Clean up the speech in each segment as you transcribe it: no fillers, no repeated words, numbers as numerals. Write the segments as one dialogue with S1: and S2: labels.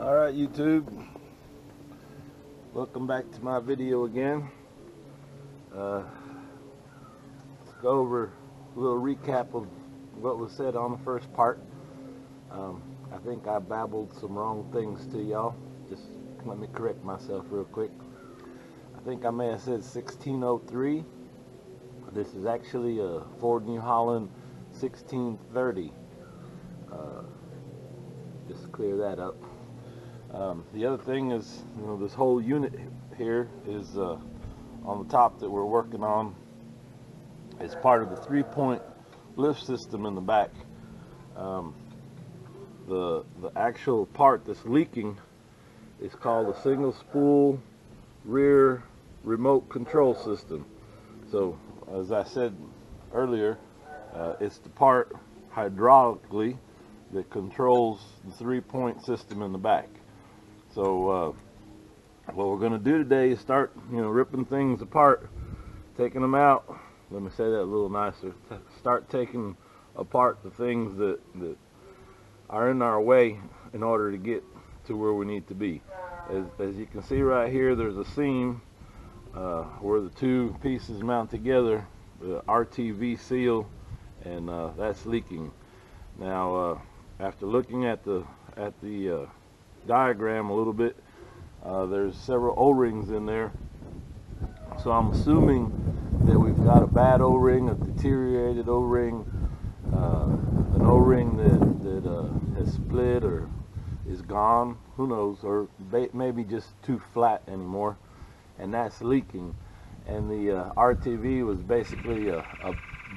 S1: Alright, YouTube, welcome back to my video again. Let's go over a little recap of what was said on the first part. I think I babbled some wrong things to y'all. Just let me correct myself real quick. I think I may have said 1603. This is actually a Ford New Holland 1630. Just clear that up. The other thing is, this whole unit here is on the top that we're working on. It's part of the 3-point lift system in the back. The actual part that's leaking is called a single spool rear remote control system. So, as I said earlier, it's the part hydraulically that controls the 3-point system in the back. So what we're going to do today is start ripping things apart, taking them out. Let me say that a little nicer. Start taking apart the things that are in our way in order to get to where we need to be. As you can see right here, there's a seam where the two pieces mount together, the RTV seal, and that's leaking. Now after looking at the diagram a little bit, there's several O-rings in there, so I'm assuming that we've got a bad O-ring, a deteriorated O-ring, an O-ring that has split or is gone, who knows, or maybe just too flat anymore, and that's leaking. And the RTV was basically a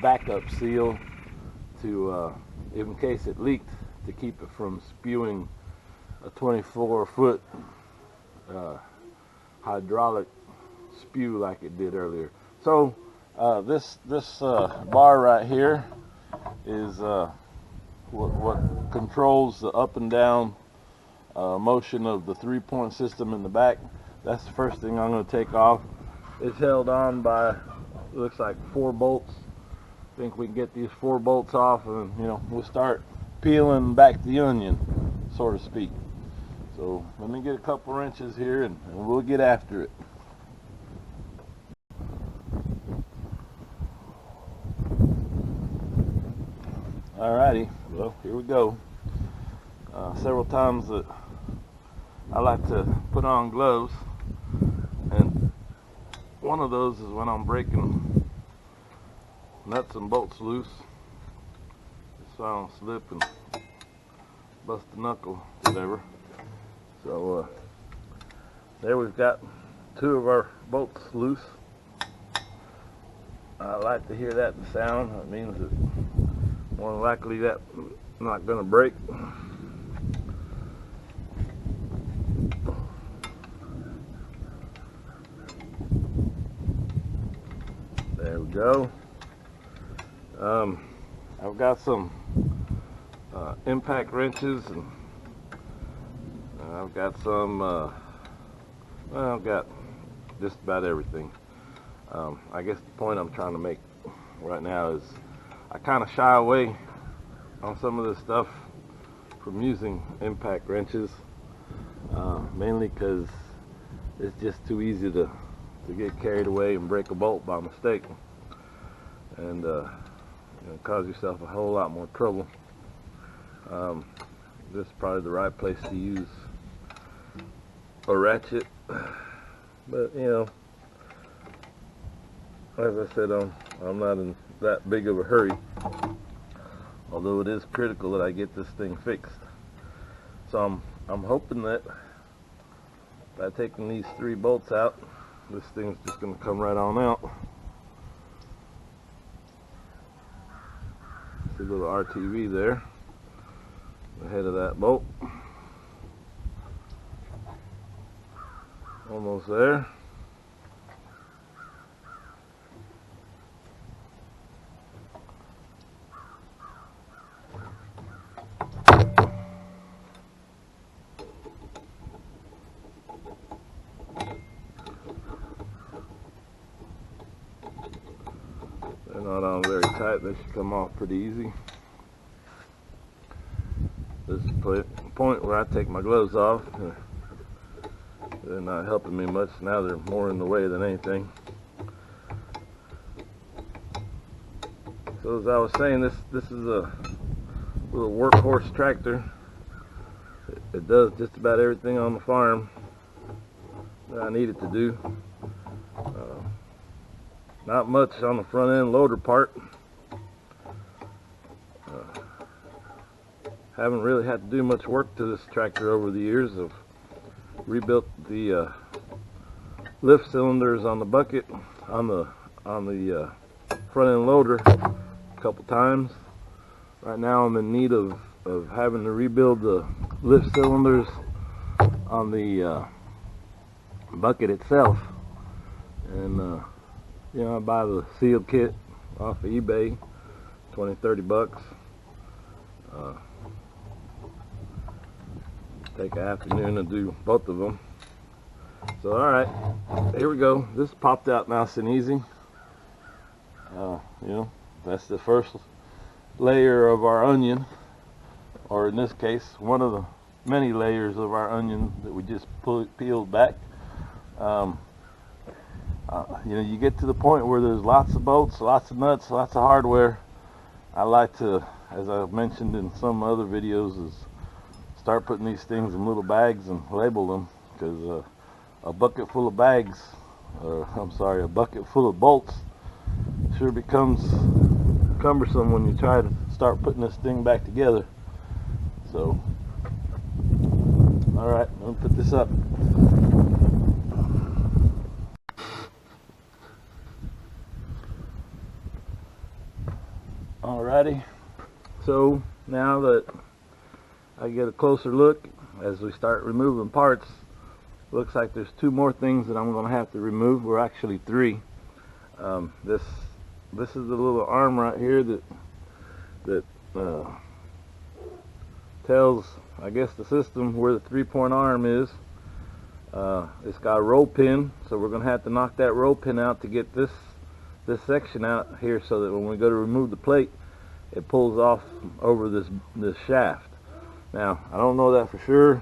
S1: backup seal to in case it leaked, to keep it from spewing a 24-foot hydraulic spew like it did earlier. So this bar right here is what controls the up and down motion of the 3-point system in the back. That's the first thing I'm going to take off. It's held on by, looks like 4 bolts. I think we can get these 4 bolts off, and we'll start peeling back the onion, so to speak. So let me get a couple wrenches here and we'll get after it. Alrighty, well, here we go. Several times that I like to put on gloves, and one of those is when I'm breaking nuts and bolts loose, so I don't slip and bust a knuckle, whatever. So there we've got 2 of our bolts loose. I like to hear that sound. That means that more than likely that's not going to break. There we go. I've got some impact wrenches, and I've got some, well, I've got just about everything. I guess the point I'm trying to make right now is I kind of shy away on some of this stuff from using impact wrenches, mainly because it's just too easy to get carried away and break a bolt by mistake, and cause yourself a whole lot more trouble. This is probably the right place to use a ratchet, but as I said, I'm not in that big of a hurry, although it is critical that I get this thing fixed. So I'm hoping that by taking these 3 bolts out, this thing's just going to come right on out. See a little RTV there, the head of that bolt. Almost there. They're not on very tight. They should come off pretty easy. this is the point where I take my gloves off. They're not helping me much now. They're more in the way than anything. So as I was saying, this is a little workhorse tractor. It does just about everything on the farm that I need it to do. Not much on the front end loader part. Haven't really had to do much work to this tractor over the years. I've rebuilt the lift cylinders on the bucket on the front end loader a couple times. Right now I'm in need of having to rebuild the lift cylinders on the bucket itself, and you know, I buy the Reseal Kit off of eBay, 20-30 bucks. Take an afternoon and do both of them. So alright, here we go. This popped out nice and easy. You know, that's the first layer of our onion, or in this case, one of the many layers of our onion that we just peeled back. You know, you get to the point where there's lots of bolts, lots of nuts, lots of hardware. I like to, as I've mentioned in some other videos, is start putting these things in little bags and label them, because a bucket full of bags, a bucket full of bolts sure becomes cumbersome when you try to start putting this thing back together. So, alright, let me put this up. Alrighty, so now that I get a closer look as we start removing parts, looks like there's two more things that I'm going to have to remove, or actually three. This is the little arm right here that tells, I guess, the system where the 3-point arm is. It's got a roll pin, so we're going to have to knock that roll pin out to get this section out here, so that when we go to remove the plate, it pulls off over this shaft. Now, I don't know that for sure,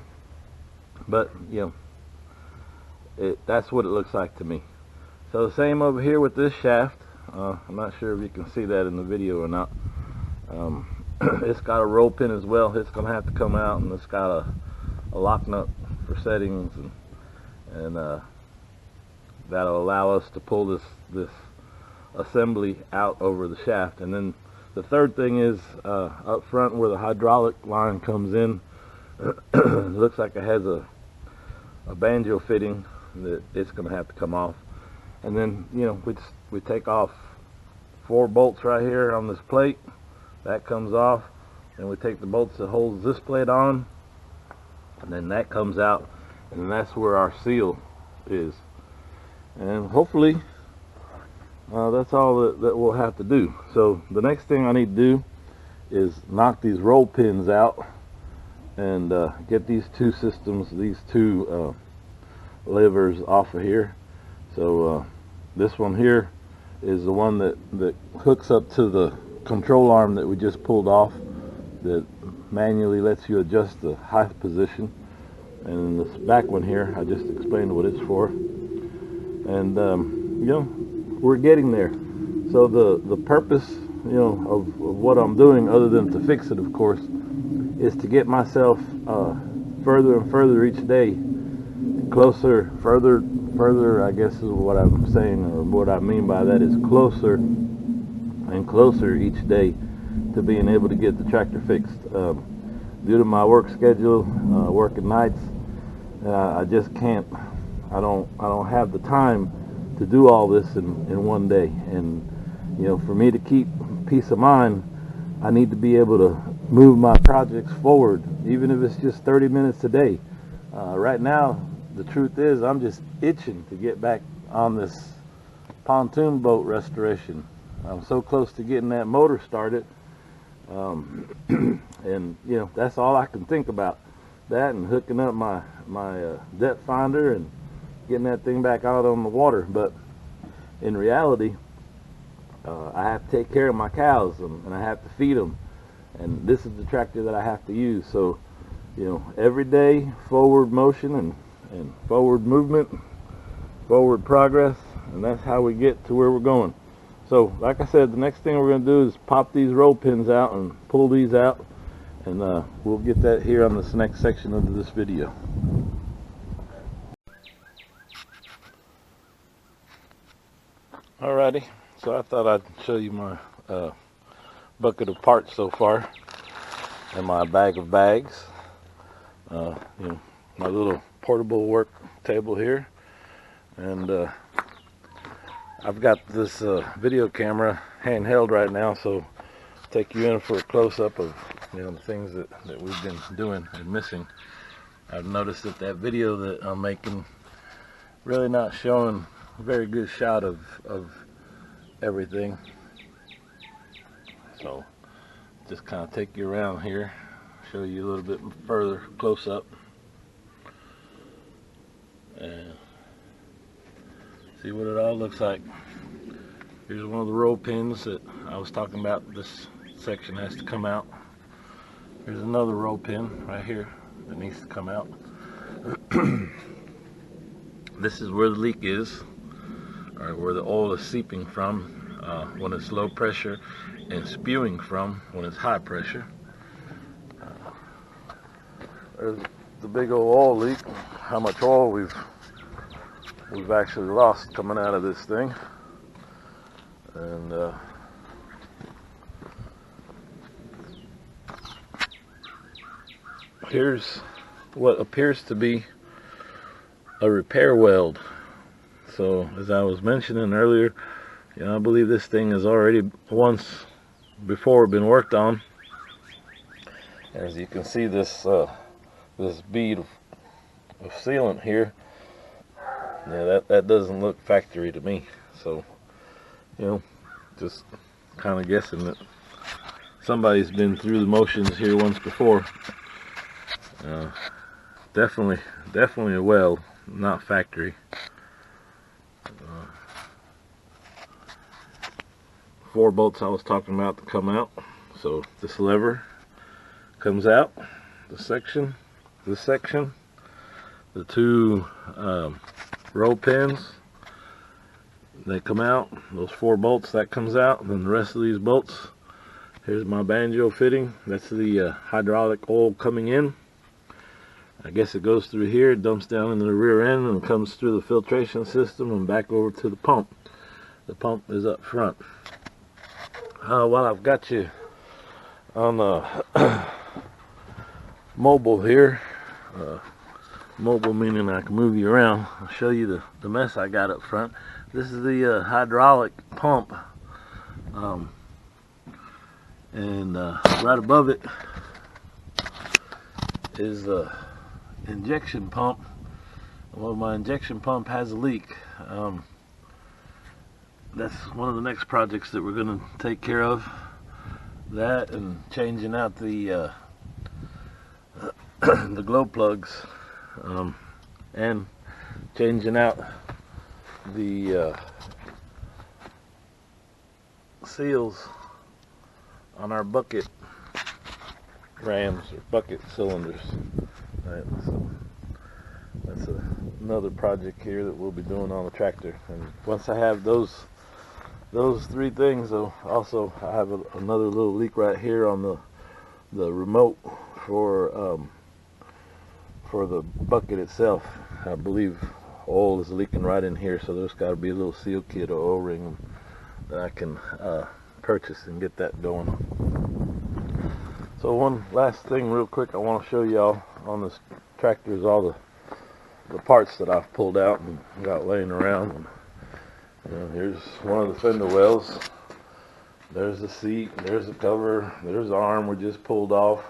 S1: but you know, that's what it looks like to me. So the same over here with this shaft. I'm not sure if you can see that in the video or not. It's got a roll pin as well. It's going to have to come out, and it's got a lock nut for settings, and that'll allow us to pull this assembly out over the shaft. And then the third thing is up front where the hydraulic line comes in. It looks like it has a banjo fitting that it's going to have to come off. And then, you know, we take off 4 bolts right here on this plate. That comes off, and we take the bolts that holds this plate on, and then that comes out, and that's where our seal is. And hopefully that's all that we'll have to do. So the next thing I need to do is knock these roll pins out and get these two systems, these two levers off of here. So this one here is the one that hooks up to the control arm that we just pulled off, that manually lets you adjust the height position. And this back one here, I just explained what it's for. And you know, we're getting there. So the purpose, you know, of what I'm doing, other than to fix it, of course, is to get myself further and further each day, closer, further, I guess is what I'm saying, or what I mean by that is closer and closer each day to being able to get the tractor fixed. Due to my work schedule, working nights, I just can't. I don't have the time to do all this in one day. And you know, for me to keep peace of mind, I need to be able to move my projects forward, even if it's just 30 minutes a day. Right now, the truth is, I'm just itching to get back on this pontoon boat restoration. I'm so close to getting that motor started, and you know, that's all I can think about. That and hooking up my depth finder and getting that thing back out on the water. But in reality, I have to take care of my cows, and I have to feed them, and this is the tractor that I have to use. So, you know, every day forward motion and forward movement, forward progress, and that's how we get to where we're going. So, like I said, the next thing we're going to do is pop these roll pins out and pull these out, and we'll get that here on this next section of this video. Alrighty, so I thought I'd show you my bucket of parts so far, and my bag of bags. You know, my little portable work table here, and I've got this video camera handheld right now, so take you in for a close-up of, you know, the things that we've been doing and missing. I've noticed that video that I'm making really not showing a very good shot of everything, so just kind of take you around here, show you a little bit further close up, and see what it all looks like. Here's one of the roll pins that I was talking about. This section has to come out. Here's another roll pin right here that needs to come out. This is where the leak is, or where the oil is seeping from when it's low pressure, and spewing from when it's high pressure. There's the big old oil leak. How much oil we've actually lost coming out of this thing. And here's what appears to be a repair weld. So, as I was mentioning earlier, you know, I believe this thing has already once before been worked on. As you can see, this this bead of sealant here, yeah, that doesn't look factory to me. So, you know, just kind of guessing that somebody's been through the motions here once before. Definitely a weld, not factory. 4 bolts I was talking about to come out. So this lever comes out, this section, the 2 roll pins, they come out, those 4 bolts, that comes out, and then the rest of these bolts. Here's my banjo fitting, that's the hydraulic oil coming in. I guess it goes through here, dumps down into the rear end, and comes through the filtration system and back over to the pump. The pump is up front. While I've got you on mobile here, mobile meaning I can move you around, I'll show you the mess I got up front. This is the hydraulic pump, and right above it is the injection pump. Well, my injection pump has a leak. That's one of the next projects that we're going to take care of. That and changing out the the glow plugs, and changing out the seals on our bucket rams or bucket cylinders. Right, so that's another project here that we'll be doing on the tractor. And once I have those 3 things, though, also I have another little leak right here on the remote for the bucket itself. I believe oil is leaking right in here, so there's got to be a little seal kit or O-ring that I can purchase and get that going. So one last thing real quick I want to show y'all on this tractor is all the parts that I've pulled out and got laying around. And, you know, here's one of the fender wells, there's the seat, there's the cover, there's the arm we just pulled off.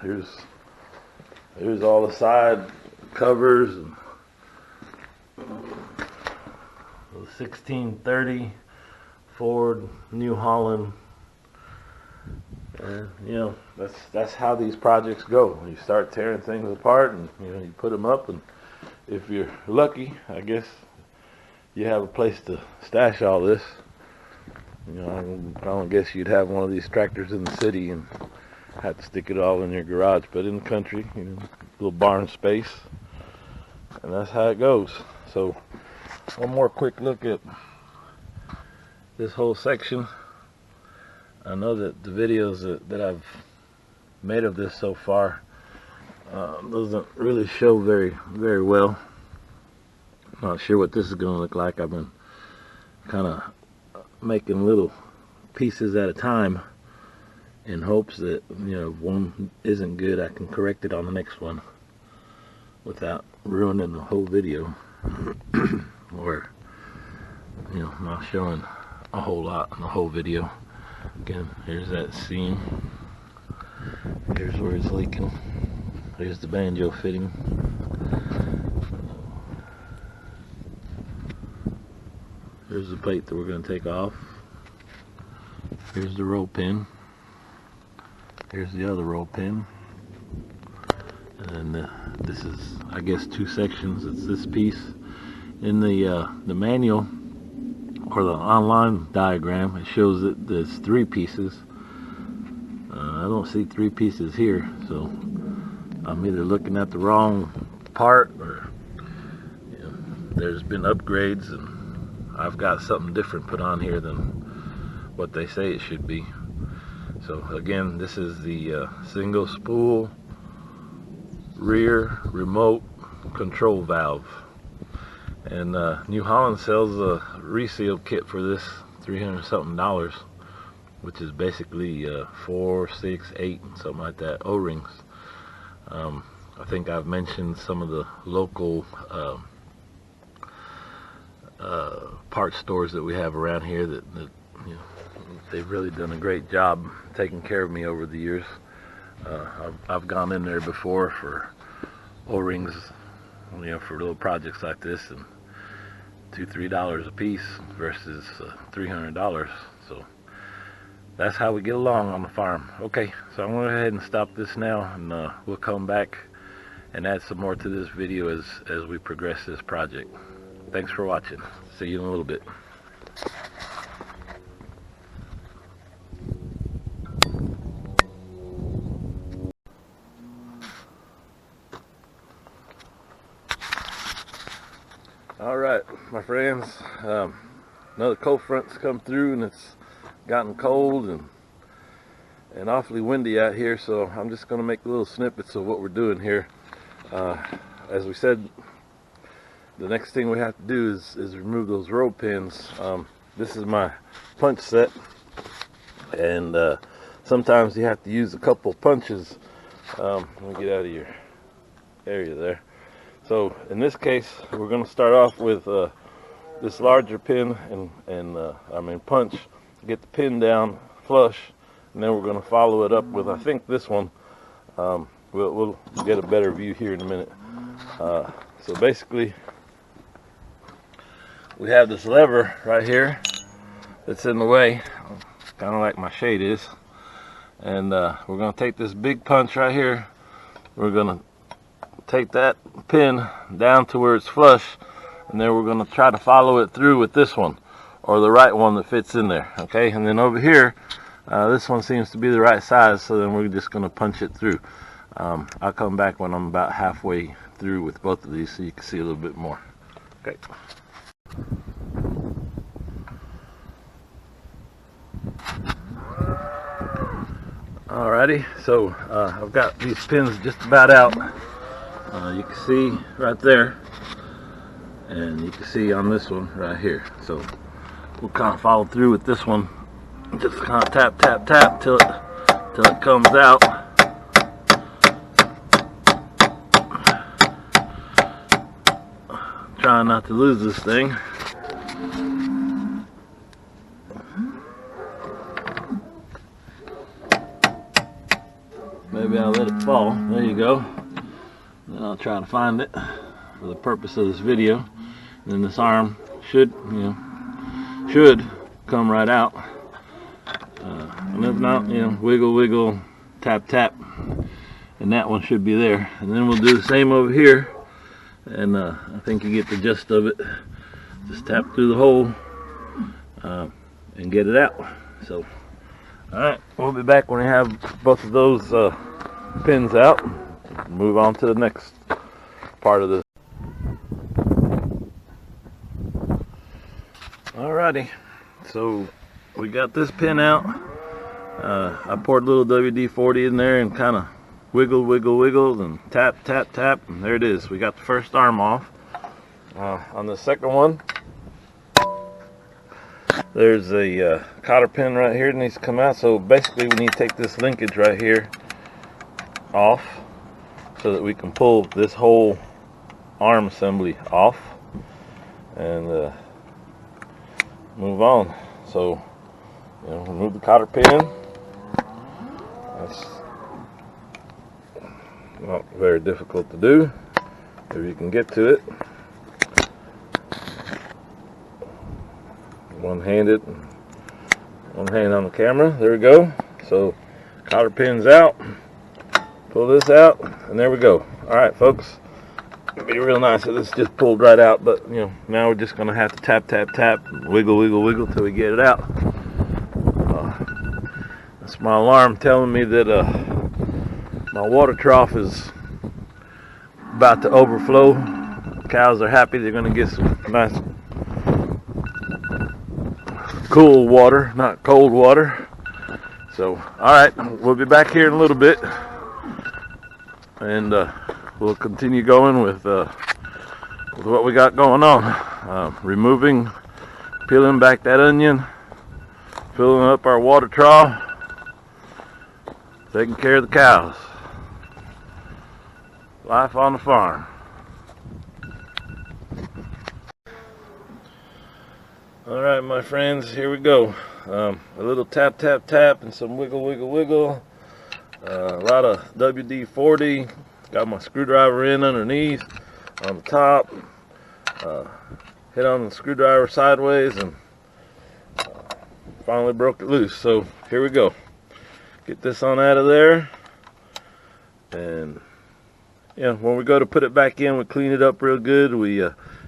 S1: Here's all the side covers, and the 1630 Ford New Holland. And, you know, that's how these projects go. You start tearing things apart, and you know, you put them up, and if you're lucky, I guess you have a place to stash all this. You know, I don't guess you'd have one of these tractors in the city and have to stick it all in your garage, but in the country, you know, little barn space, and that's how it goes. So one more quick look at this whole section. I know that the videos that I've made of this so far doesn't really show very well. Not sure what this is going to look like. I've been kind of making little pieces at a time in hopes that, you know, if one isn't good, I can correct it on the next one without ruining the whole video or, you know, not showing a whole lot in the whole video. Again, here's that seam. Here's where it's leaking. Here's the banjo fitting. Here's the plate that we're going to take off. Here's the roll pin. Here's the other roll pin. And this is, I guess, two sections. It's this piece. In the manual or the online diagram, it shows that there's three pieces. I don't see three pieces here, so I'm either looking at the wrong part, or, you know, there's been upgrades and I've got something different put on here than what they say it should be. So again, this is the single spool rear remote control valve, and New Holland sells a Reseal Kit for this, $300 something, which is basically 4, 6, 8, something like that, O-rings. I think I've mentioned some of the local parts stores that we have around here that you know, they've really done a great job taking care of me over the years. I've gone in there before for O-rings, you know, for little projects like this, and $2-3 a piece versus $300. So that's how we get along on the farm. Okay, so I'm going to go ahead and stop this now, and we'll come back and add some more to this video as we progress this project. Thanks for watching. See you in a little bit. All right, my friends, another cold front's come through, and it's gotten cold and awfully windy out here, so I'm just going to make little snippets of what we're doing here. As we said, the next thing we have to do is remove those roll pins. This is my punch set, and sometimes you have to use a couple punches. Let me get out of your area there. So in this case, we're going to start off with this larger pin and punch, get the pin down flush, and then we're going to follow it up with, I think, this one. We'll get a better view here in a minute. So basically, we have this lever right here that's in the way, kind of like my shade is, and we're going to take this big punch right here. We're going to take that pin down to where it's flush, and then we're going to try to follow it through with this one, or the right one that fits in there. Okay, and then over here, this one seems to be the right size, so then we're just going to punch it through. I'll come back when I'm about halfway through with both of these so you can see a little bit more. Okay. Alrighty, so I've got these pins just about out. You can see right there, and you can see on this one right here. So we'll kind of follow through with this one, just kind of tap tap tap till it comes out. Trying not to lose this thing. Maybe I'll let it fall. There you go. Then I'll try to find it for the purpose of this video. And then this arm should come right out. And if not, wiggle, wiggle, tap, tap, and that one should be there. And then we'll do the same over here. And I think you get the gist of it. Just tap through the hole. and get it out. So, alright, we'll be back when we have both of those pins out. Move on to the next part of this. Alrighty, so we got this pin out. I poured a little WD-40 in there and kind of wiggled and tap, and there it is. We got the first arm off. On the second one, there's a cotter pin right here that needs to come out. So basically we need to take this linkage right here off so that we can pull this whole arm assembly off and move on. So, remove the cotter pin. That's not very difficult to do if you can get to it. One-handed, one hand on the camera. There we go. So, cotter pin's out. Pull this out, and there we go. All right, folks. It'd be real nice if this just pulled right out, but now we're just gonna have to tap, wiggle till we get it out. That's my alarm telling me that my water trough is about to overflow. Cows are happy. They're gonna get some nice cool water, not cold water. So, all right, we'll be back here in a little bit, and we'll continue going with what we got going on. Peeling back that onion, filling up our water trough, taking care of the cows. Life on the farm. Alright, my friends, here we go. A little tap and some wiggle. A lot of WD-40. Got my screwdriver in underneath, on the top. Hit on the screwdriver sideways and finally broke it loose. So here we go. Get this on out of there. And when we go to put it back in, we clean it up real good. We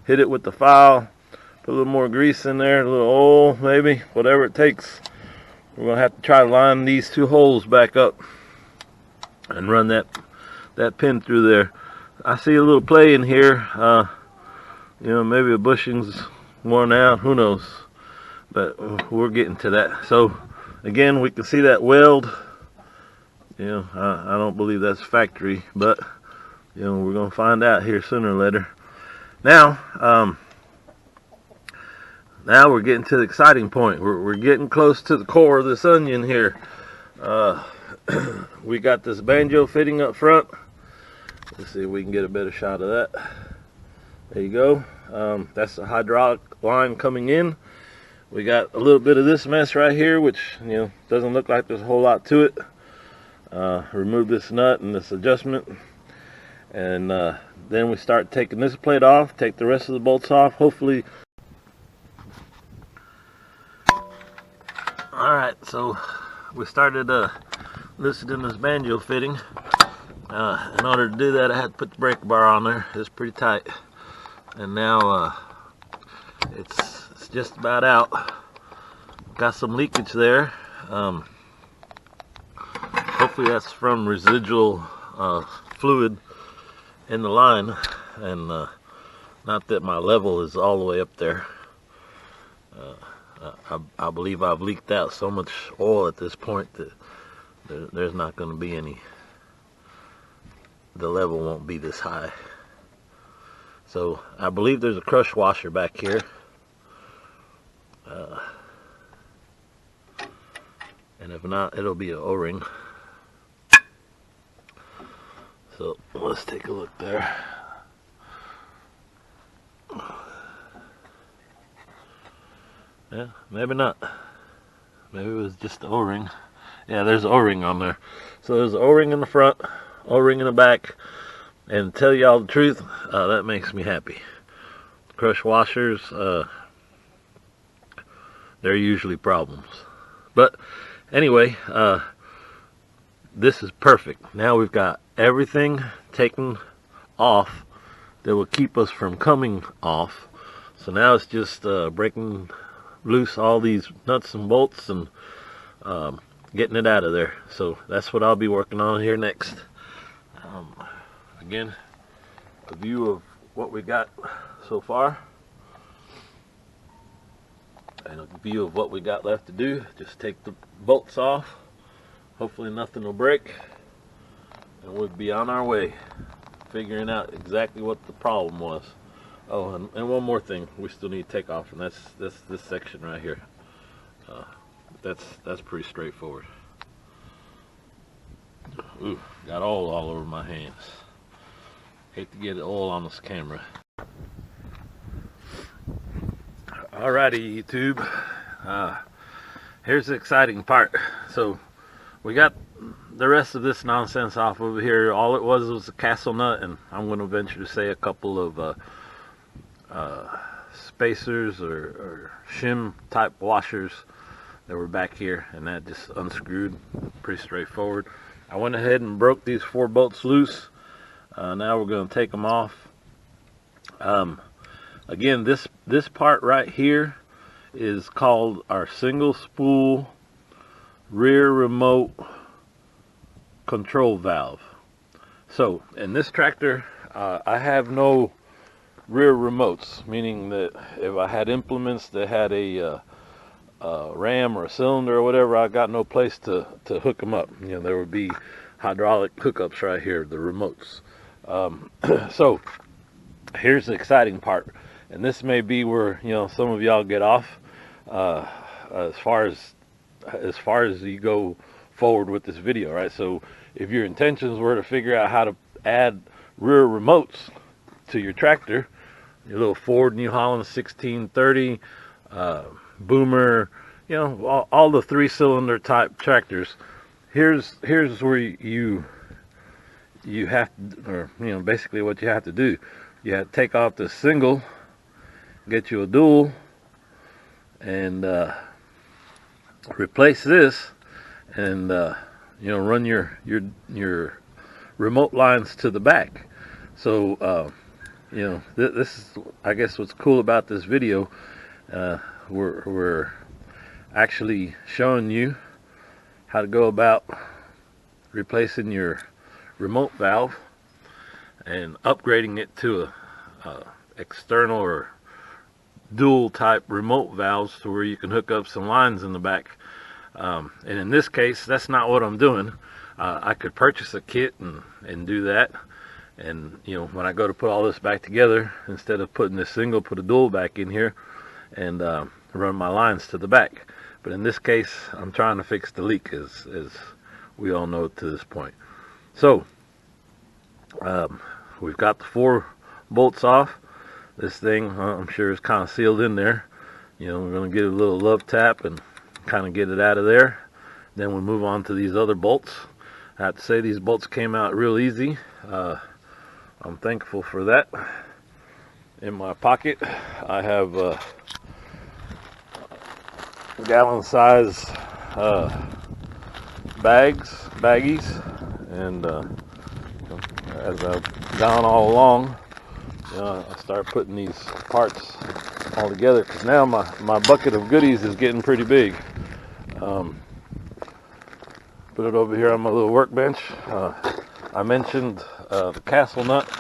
S1: hit it with the file. Put a little more grease in there, a little oil, maybe, whatever it takes. We're going to have to try to line these two holes back up and run that pin through there. I see a little play in here. Maybe a bushing's worn out, who knows. But we're getting to that. So, again, we can see that weld. I don't believe that's factory, but, we're going to find out here sooner or later. Now we're getting to the exciting point. We're getting close to the core of this onion here. We got this banjo fitting up front. Let's see if we can get a better shot of that. There you go. That's the hydraulic line coming in. We got a little bit of this mess right here, which doesn't look like there's a whole lot to it. Remove this nut and this adjustment, and then we start taking this plate off. Take the rest of the bolts off. Hopefully. Alright, so we started loosening this banjo fitting. In order to do that, I had to put the brake bar on there. It's pretty tight. And now it's just about out. Got some leakage there. Hopefully that's from residual fluid in the line. And not that my level is all the way up there. I believe I've leaked out so much oil at this point that there's not going to be any, the level won't be this high. So I believe there's a crush washer back here. And if not, it'll be an O-ring. So let's take a look there. Yeah, maybe not. Maybe it was just the O-ring. Yeah, there's an O-ring on there. So there's an O-ring in the front, O-ring in the back. And to tell y'all the truth, that makes me happy. Crush washers, they're usually problems. But anyway, this is perfect. Now we've got everything taken off that will keep us from coming off. So now it's just breaking loose all these nuts and bolts and getting it out of there. So that's what I'll be working on here next. Again, a view of what we got so far and a view of what we got left to do. Just take the bolts off, hopefully nothing will break, and we'll be on our way figuring out exactly what the problem was. Oh, and one more thing we still need to take off, and that's this section right here. That's pretty straightforward. Ooh, got oil all over my hands. Hate to get oil on this camera. Alrighty, YouTube. Here's the exciting part. So we got the rest of this nonsense off over here. All it was a castle nut, and I'm going to venture to say a couple of spacers or shim type washers that were back here, and that just unscrewed. Pretty straightforward. I went ahead and broke these 4 bolts loose. Now we're going to take them off. Again, this part right here is called our single spool rear remote control valve. So in this tractor, I have no rear remotes, meaning that if I had implements that had a ram or a cylinder or whatever, I got no place to hook them up. You know, there would be hydraulic hookups right here, the remotes. So here's the exciting part, and this may be where, you know, some of y'all get off as far as you go forward with this video, right? So if your intentions were to figure out how to add rear remotes to your tractor, your little Ford New Holland 1630, Boomer, you know, all the 3-cylinder type tractors, here's where you have to, or you know, basically what you have to do. You have to take off the single, get you a dual, and replace this, and you know, run your remote lines to the back. So you know, this is, I guess, what's cool about this video. We're actually showing you how to go about replacing your remote valve and upgrading it to a external or dual type remote valves to where you can hook up some lines in the back. And in this case, that's not what I'm doing. I could purchase a kit and do that, and you know, when I go to put all this back together, instead of putting this single, put a dual back in here and run my lines to the back. But in this case, I'm trying to fix the leak, as we all know to this point. So we've got the 4 bolts off. This thing, I'm sure, is kind of sealed in there. You know, we're going to get a little love tap and kind of get it out of there. Then we move on to these other bolts. I have to say, these bolts came out real easy. I'm thankful for that. In my pocket, I have gallon size baggies, and as I've gone all along, you know, I start putting these parts all together, because now my bucket of goodies is getting pretty big. Put it over here on my little workbench. I mentioned the castle nut.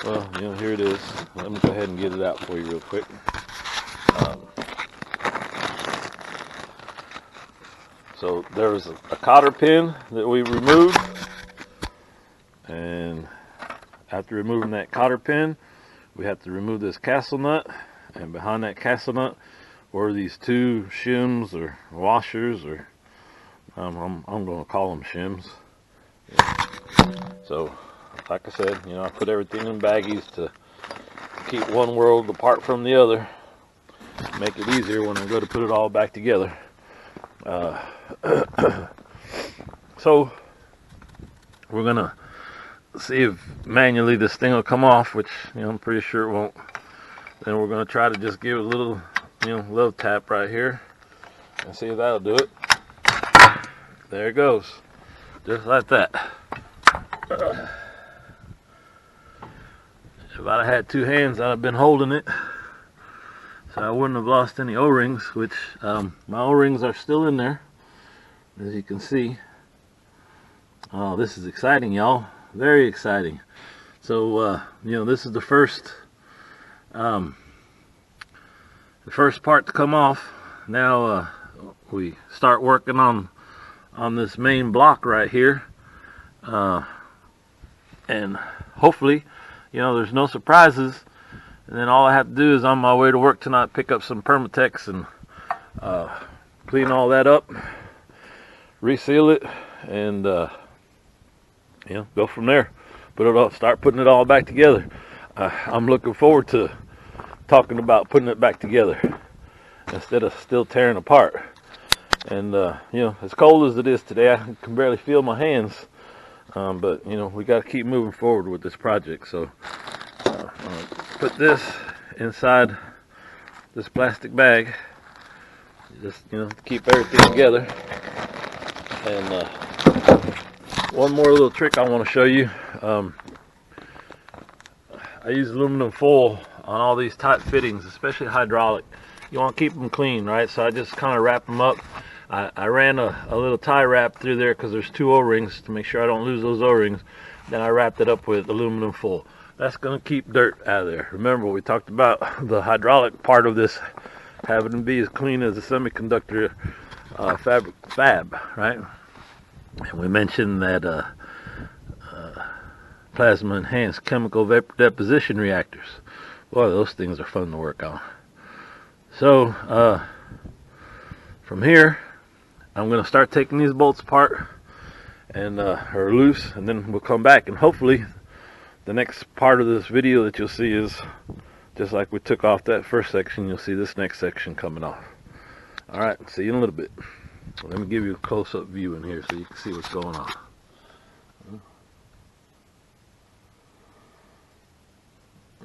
S1: Well, you know, here it is. Let me go ahead and get it out for you real quick. So there was a cotter pin that we removed, and after removing that cotter pin, we have to remove this castle nut, and behind that castle nut were these 2 shims or washers, or I'm going to call them shims. So, like I said, you know, I put everything in baggies to keep one world apart from the other, make it easier when I go to put it all back together. So we're gonna see if manually this thing will come off, which, you know, I'm pretty sure it won't. Then we're gonna try to just give it a little, you know, love tap right here and see if that'll do it. There it goes, just like that. If I'd have had 2 hands, I'd have been holding it. so I wouldn't have lost any O-rings, which my O-rings are still in there, as you can see. Oh, this is exciting, y'all. Very exciting. So you know, this is the first part to come off. Now we start working on this main block right here, and hopefully, you know, there's no surprises. And then all I have to do is, on my way to work tonight, pick up some Permatex and clean all that up, reseal it, and you know, go from there. Start putting it all back together. I'm looking forward to talking about putting it back together instead of still tearing apart. And you know, as cold as it is today, I can barely feel my hands. But you know, we got to keep moving forward with this project. So put this inside this plastic bag, just, you know, to keep everything together. And one more little trick I want to show you. I use aluminum foil on all these tight fittings, especially hydraulic. You want to keep them clean, right? So I just kind of wrap them up. I ran a little tie wrap through there because there's 2 O-rings to make sure I don't lose those O-rings. Then I wrapped it up with aluminum foil. That's going to keep dirt out of there. Remember, we talked about the hydraulic part of this having to be as clean as a semiconductor fab, right? And we mentioned that plasma enhanced chemical vapor deposition reactors. Boy, those things are fun to work on. So from here, I'm going to start taking these bolts apart and or loose, and then we'll come back, and hopefully the next part of this video that you'll see is just like we took off that first section. You'll see this next section coming off. All right, see you in a little bit. Let me give you a close-up view in here so you can see what's going on.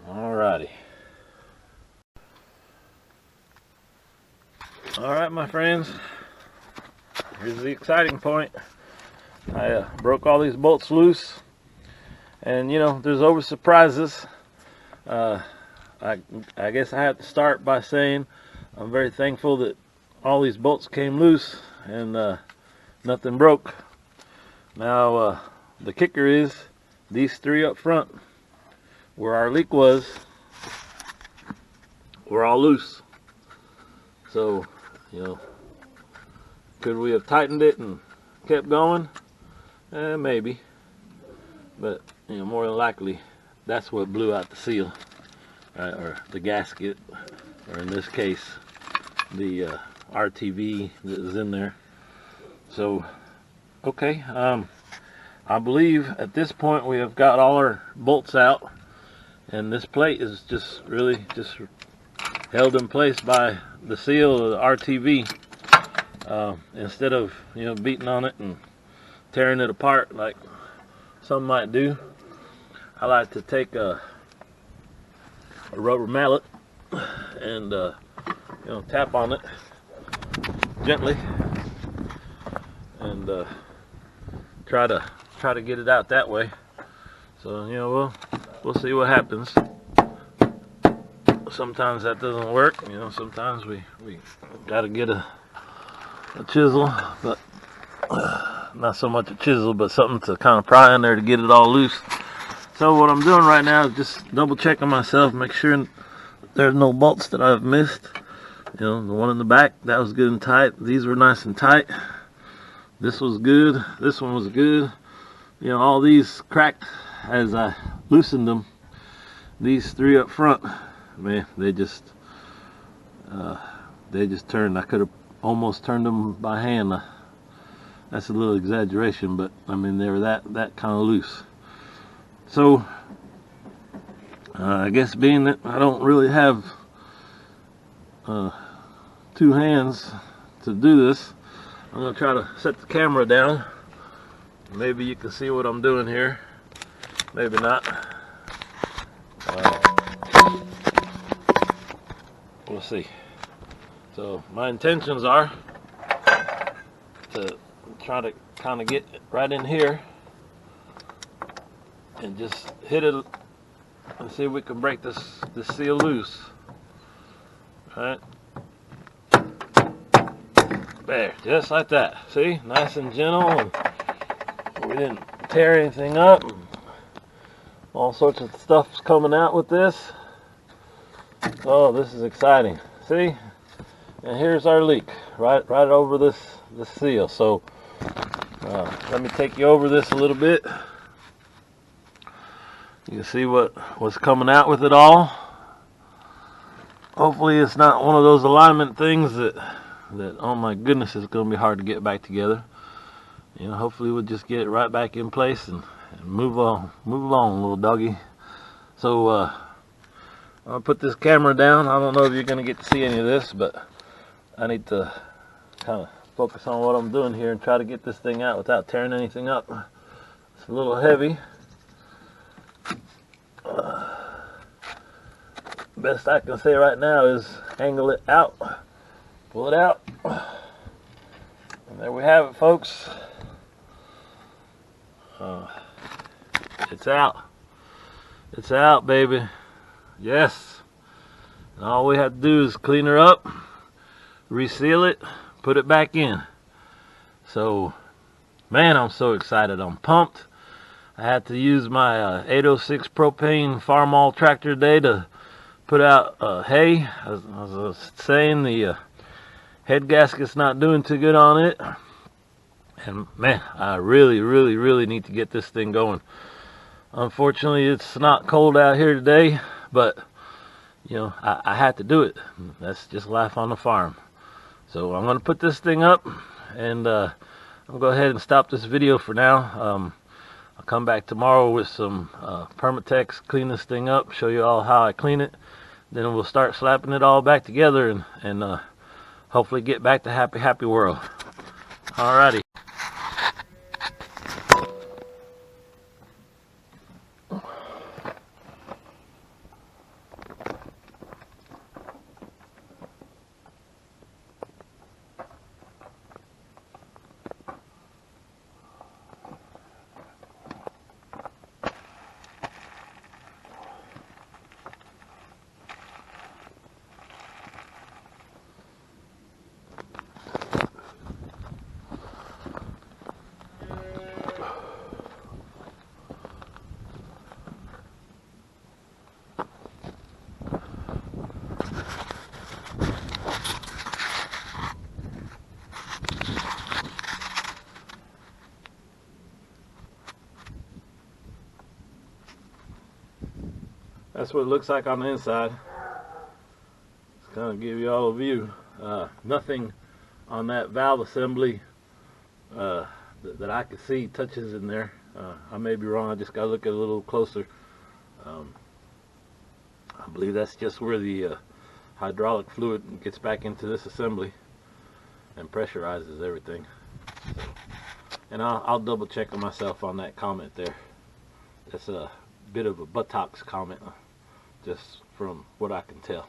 S1: Alrighty. Alright, my friends, here's the exciting point. I broke all these bolts loose, and you know, there's always surprises. I guess I have to start by saying I'm very thankful that all these bolts came loose and nothing broke. Now the kicker is these 3 up front, where our leak was, were all loose. So, you know, could we have tightened it and kept going? Maybe. But, you know, more than likely, that's what blew out the seal, right? Or the gasket, or in this case, the RTV that was in there. So, okay. I believe at this point we have got all our bolts out, and this plate is just really just held in place by the seal of the RTV. Instead of, you know, beating on it and tearing it apart like some might do, I like to take a rubber mallet and you know, tap on it gently and try to get it out that way. So, you know, we'll see what happens. Sometimes that doesn't work, you know. Sometimes we gotta get a chisel, but not so much a chisel, but something to kind of pry in there to get it all loose. So what I'm doing right now is just double checking myself, make sure there's no bolts that I've missed. You know, the one in the back, that was good and tight. These were nice and tight. This was good. This one was good. You know, all these cracked as I loosened them. These 3 up front, man, they just turned. I could have almost turned them by hand. That's a little exaggeration, but I mean, they were that kind of loose. So I guess being that I don't really have 2 hands to do this, I'm gonna try to set the camera down. Maybe you can see what I'm doing here, maybe not. We'll see. So my intentions are to try to kind of get right in here and just hit it and see if we can break this seal loose. Right there, just like that. See, nice and gentle, and we didn't tear anything up. All sorts of stuff's coming out with this. Oh, this is exciting. See, and here's our leak right over this seal. So let me take you over this a little bit. You can see what's coming out with it all. Hopefully it's not one of those alignment things that oh my goodness, it's going to be hard to get back together. You know, hopefully we'll just get it right back in place and move along, little doggy. So I'll put this camera down. I don't know if you're going to get to see any of this, but I need to kind of focus on what I'm doing here and try to get this thing out without tearing anything up. It's a little heavy. Best I can say right now is angle it out, pull it out, and there we have it, folks. It's out. It's out, baby. Yes. And all we have to do is clean her up, reseal it, put it back in. So, man, I'm so excited. I'm pumped. I had to use my 806 propane farm-all tractor today to put out hay. As I was saying, the head gasket's not doing too good on it. And man, I really need to get this thing going. Unfortunately, it's not cold out here today, but you know, I had to do it. That's just life on the farm. So I'm going to put this thing up, and I'm going to go ahead and stop this video for now. I'll come back tomorrow with some Permatex, clean this thing up, show you all how I clean it. Then we'll start slapping it all back together and hopefully get back to happy world. Alrighty. That's what it looks like on the inside. Just kind of give you all a view. Nothing on that valve assembly that I can see touches in there. I may be wrong. I just got to look at it a little closer. I believe that's just where the hydraulic fluid gets back into this assembly and pressurizes everything. And I'll double check on myself on that comment there. That's a bit of a buttocks comment, just from what I can tell.